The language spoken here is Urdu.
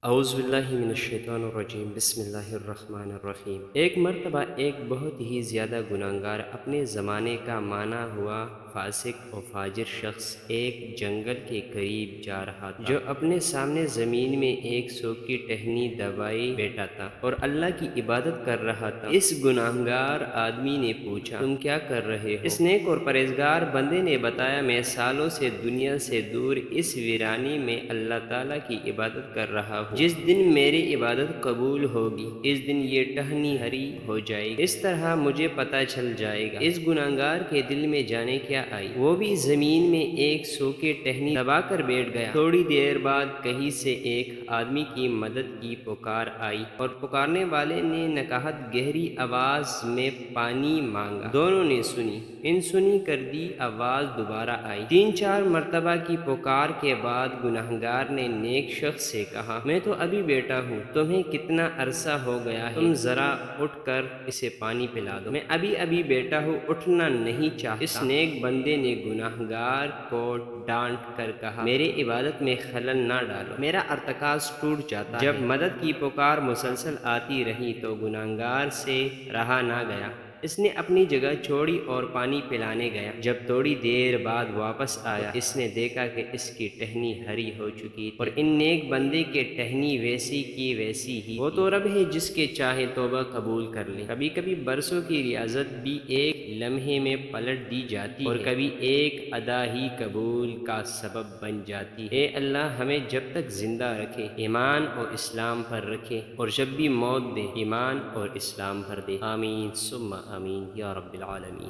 اعوذ باللہ من الشیطان الرجیم بسم اللہ الرحمن الرحیم۔ ایک مرتبہ ایک بہت ہی زیادہ گناہگار اپنے زمانے کا مانا ہوا فاسق و فاجر شخص ایک جنگل کے قریب جا رہا تھا جو اپنے سامنے زمین میں ایک سوکھی ٹہنی دبائی بیٹھا تھا اور اللہ کی عبادت کر رہا تھا۔ اس گناہگار آدمی نے پوچھا، تم کیا کر رہے ہو؟ اس نیک اور پرہیزگار بندے نے بتایا، میں سالوں سے دنیا سے دور اس ویرانی میں اللہ تعالیٰ کی عبادت کر رہا ہوں۔ جس دن میری عبادت قبول ہوگی اس دن یہ ٹہنی ہری ہو جائے گی، اس طرح مجھے پتہ چل جائے گا اس گناہگار کے دل میں جانے کیا آئی۔ وہ بھی زمین میں ایک سوکھے ٹہنی دبا کر بیٹھ گیا۔ تھوڑی دیر بعد کہیں سے ایک آدمی کی مدد کی پکار آئی اور پکارنے والے نے نہایت گہری آواز میں پانی مانگا۔ دونوں نے سنی، ان سنی کر دی آواز دوبارہ آئی۔ 3-4 مرتبہ کی پکار کے بعد گناہگار نے نیک شخص سے کہا، میں تو ابھی بیٹا ہوں، تمہیں کتنا عرصہ ہو گیا ہے، تم ذرا اٹھ کر اسے پانی پلا دو، میں ابھی بیٹا ہوں، اٹھنا نہیں چاہتا۔ اس نیک بندے نے گناہگار کو ڈانٹ کر کہا، میری عبادت میں خلل نہ ڈالو، میرا ارتکاز ٹوٹ جاتا ہے۔ جب مدد کی پکار مسلسل آتی رہی تو گناہگار سے رہا نہ گیا، اس نے اپنی جگہ چھوڑی اور پانی پلانے گیا۔ جب تھوڑی دیر بعد واپس آیا تو اس نے دیکھا کہ اس کی ٹہنی ہری ہو چکی تھی اور ان نیک بندے کے ٹہنی ویسی کی ویسی ہی۔ وہ تو رب ہے جس کے چاہے توبہ قبول کر لے۔ کبھی کبھی برسوں کی ریاضت بھی ایک لمحے میں پلٹ دی جاتی ہے اور کبھی ایک ادا ہی قبول کا سبب بن جاتی ہے۔ اے اللہ ہمیں جب تک زندہ رکھے ایمان اور اسلام پر رکھے اور جب بھی موت دے ایمان اور اسلام پر دے، آمین ثم آمین یا رب العالمین۔